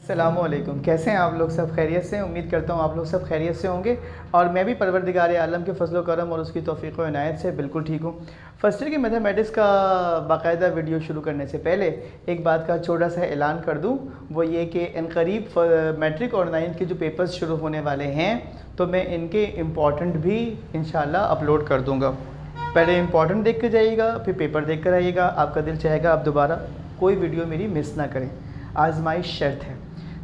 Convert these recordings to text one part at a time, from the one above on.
अस्सलामुअलैकुम, कैसे हैं आप लोग? सब खैरियत से? उम्मीद करता हूँ आप लोग सब खैरियत से होंगे और मैं भी परवरदिगार आलम के फजल करम और उसकी तौफीक व इनायत से बिल्कुल ठीक हूँ। फर्स्ट ईयर की मैथमेटिक्स का बाकायदा वीडियो शुरू करने से पहले एक बात का छोटा सा ऐलान कर दूँ, वो ये कि इनकरीब मैट्रिक और 9th के जो पेपर्स शुरू होने वाले हैं तो मैं इनके इम्पॉर्टेंट भी इंशाल्लाह अपलोड कर दूँगा। पहले इम्पॉर्टेंट देख कर जाइएगा, फिर पेपर देख कर आइएगा। आपका दिल चाहेगा आप दोबारा कोई वीडियो मेरी मिस ना करें, आजमाइश शर्त है।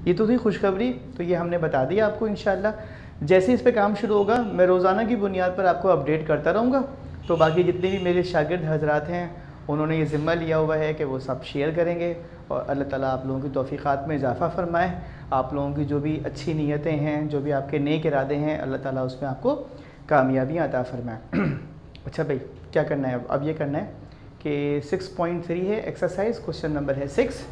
ये तो थी खुशखबरी, तो ये हमने बता दिया आपको। इंशाल्लाह जैसे इस पे काम शुरू होगा मैं रोज़ाना की बुनियाद पर आपको अपडेट करता रहूँगा। तो बाकी जितने भी मेरे शागिर्द हजरात हैं उन्होंने ये ज़िम्मा लिया हुआ है कि वो सब शेयर करेंगे और अल्लाह ताला आप लोगों की तौफ़ीक़ात में इजाफ़ा फ़रमाए। आप लोगों की जो भी अच्छी नीयतें हैं, जो भी आपके नेक इरादे हैं, अल्लाह ताला उसमें आपको कामयाबियाँ अता फ़रमाए। अच्छा भाई, क्या करना है अब ये करना है कि 6.3 है एक्सरसाइज, क्वेश्चन नंबर है 6।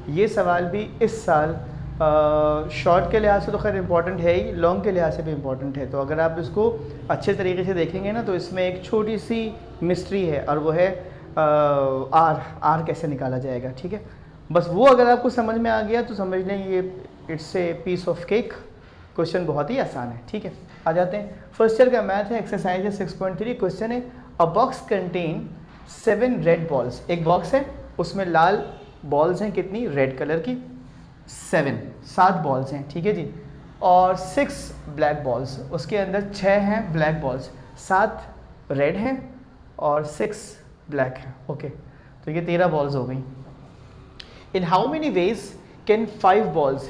ये सवाल भी इस साल शॉर्ट के लिहाज से तो खैर इंपॉर्टेंट है ही, लॉन्ग के लिहाज से भी इम्पॉर्टेंट है। तो अगर आप इसको अच्छे तरीके से देखेंगे ना तो इसमें एक छोटी सी मिस्ट्री है और वो है आर कैसे निकाला जाएगा। ठीक है, बस वो अगर आपको समझ में आ गया तो समझ लें ये it's a piece of cake. Question बहुत ही आसान है। ठीक है, आ जाते हैं। फर्स्ट ईयर का मैथ है, एक्सरसाइज है 6.3। क्वेश्चन है a box contain 7 red balls. एक बॉक्स है, उसमें लाल बॉल्स हैं, कितनी? रेड कलर की 7 बॉल्स हैं। ठीक है जी, और 6 ब्लैक बॉल्स, उसके अंदर 6 हैं ब्लैक बॉल्स, 7 रेड हैं और 6 ब्लैक हैं। ओके, तो ये 13 बॉल्स हो गई। In how many ways can 5 balls,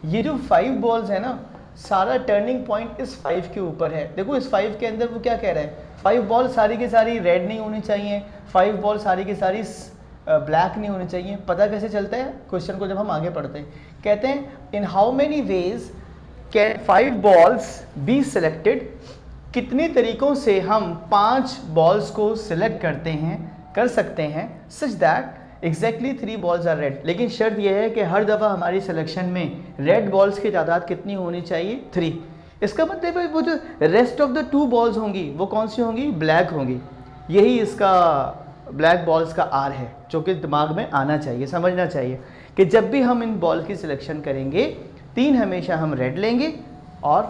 ये जो 5 बॉल्स है ना, सारा टर्निंग पॉइंट इस 5 के ऊपर है। देखो इस 5 के अंदर वो क्या कह रहा है, 5 बॉल सारी की सारी रेड नहीं होनी चाहिए, 5 बॉल सारी की सारी ब्लैक नहीं होनी चाहिए। पता कैसे चलता है क्वेश्चन को जब हम आगे पढ़ते हैं? कहते हैं in how many ways can 5 balls be selected, कितने तरीक़ों से हम 5 बॉल्स को सिलेक्ट कर सकते हैं such that exactly 3 balls are red. लेकिन शर्त यह है कि हर दफ़ा हमारी सिलेक्शन में रेड बॉल्स की तादाद कितनी होनी चाहिए? 3। इसका मतलब है वो जो रेस्ट ऑफ द 2 बॉल्स होंगी वो कौन सी होंगी? ब्लैक होंगी। यही इसका ब्लैक बॉल्स का आर है जो कि दिमाग में आना चाहिए, समझना चाहिए कि जब भी हम इन बॉल की सिलेक्शन करेंगे 3 हमेशा हम रेड लेंगे और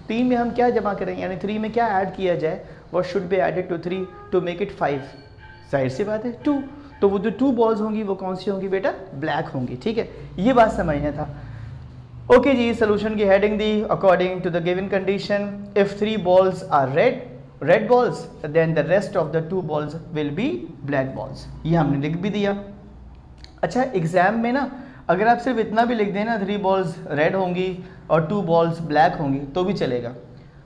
3 में हम क्या जमा करेंगे, यानी 3 में क्या ऐड किया जाए, what should be added to 3 to make it 5? जाहिर सी बात है 2। तो वो जो 2 बॉल्स होंगी वो कौन सी होंगी बेटा? ब्लैक होंगी। ठीक है, ये बात समझना था। ओके जी, सोल्यूशन की हेडिंग दी according to the given condition, if 3 balls are red balls then the rest of the 2 balls will be black balls. ये हमने लिख भी दिया। अच्छा, एग्जाम में ना अगर आप सिर्फ इतना भी लिख देना 3 बॉल्स रेड होंगी और 2 बॉल्स ब्लैक होंगी तो भी चलेगा,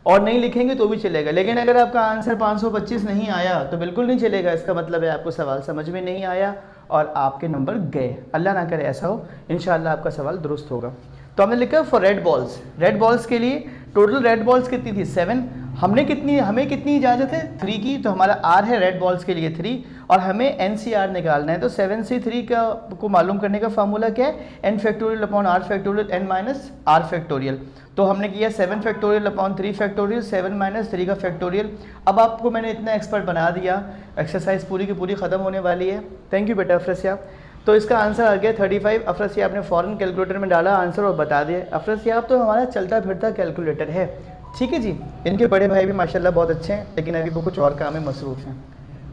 और नहीं लिखेंगे तो भी चलेगा। लेकिन अगर आपका आंसर 525 नहीं आया तो बिल्कुल नहीं चलेगा। इसका मतलब है आपको सवाल समझ में नहीं आया और आपके नंबर गए। अल्लाह ना करे ऐसा हो, इंशाल्लाह आपका सवाल दुरुस्त होगा। तो हमने लिखा for red balls, red balls के लिए टोटल रेड बॉल्स कितनी थी? 7। हमें कितनी इजाज़त है? 3 की। तो हमारा आर है रेड बॉल्स के लिए 3 और हमें एनसीआर निकालना है। तो 7 से 3 को मालूम करने का फार्मूला क्या है? n factorial upon r factorial n minus r factorial. तो हमने किया 7 फैक्टोरियल अपॉन 3 फैक्टोरियल, 7 माइनस 3 का फैक्टोरियल। अब आपको मैंने इतना एक्सपर्ट बना दिया, एक्सरसाइज पूरी की पूरी ख़त्म होने वाली है। थैंक यू बेटा अफरसिया। तो इसका आंसर आ गया 35। अफरसिया आपने फ़ौरन कैलकुलेटर में डाला आंसर और बता दिया। अफरसिया आप तो हमारा चलता फिरता कैलकुलेटर है। ठीक है जी, इनके बड़े भाई भी माशाल्लाह बहुत अच्छे हैं, लेकिन अभी वो कुछ और काम में मसरूफ़ हैं।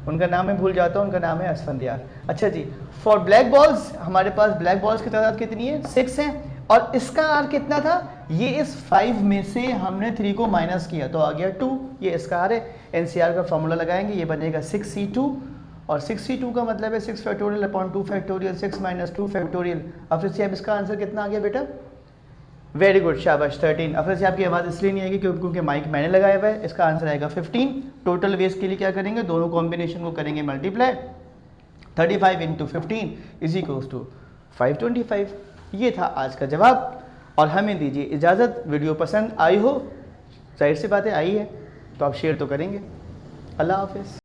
उनका नाम मैं भूल जाता हूँ, उनका नाम है असफंदियार। अच्छा जी, फॉर ब्लैक बॉल्स हमारे पास ब्लैक बॉल्स की तादाद कितनी है? 6 हैं और इसका आर कितना था? ये इस 5 में से हमने 3 को माइनस किया तो आ गया 2। ये इसका आर है। एनसीआर का फॉर्मूला लगाएंगे, ये बनेगा 6c2 और 6c2 का मतलब है 6 factorial upon 2 factorial, 6 minus 2 factorial. अब फिर अब इसका आंसर कितना आ गया बेटा? वेरी गुड, शाबाश 13। अब से आपकी आवाज़ इसलिए नहीं आएगी क्योंकि माइक मैंने लगाया हुआ है। इसका आंसर आएगा 15। टोटल वेज के लिए क्या करेंगे? दोनों कॉम्बिनेशन को करेंगे multiply. 35 into 15 is equals to 525। ये था आज का जवाब और हमें दीजिए इजाज़त। वीडियो पसंद आई हो, जाहिर सी बात है आई है, तो आप शेयर तो करेंगे। अल्लाह हाफिज़।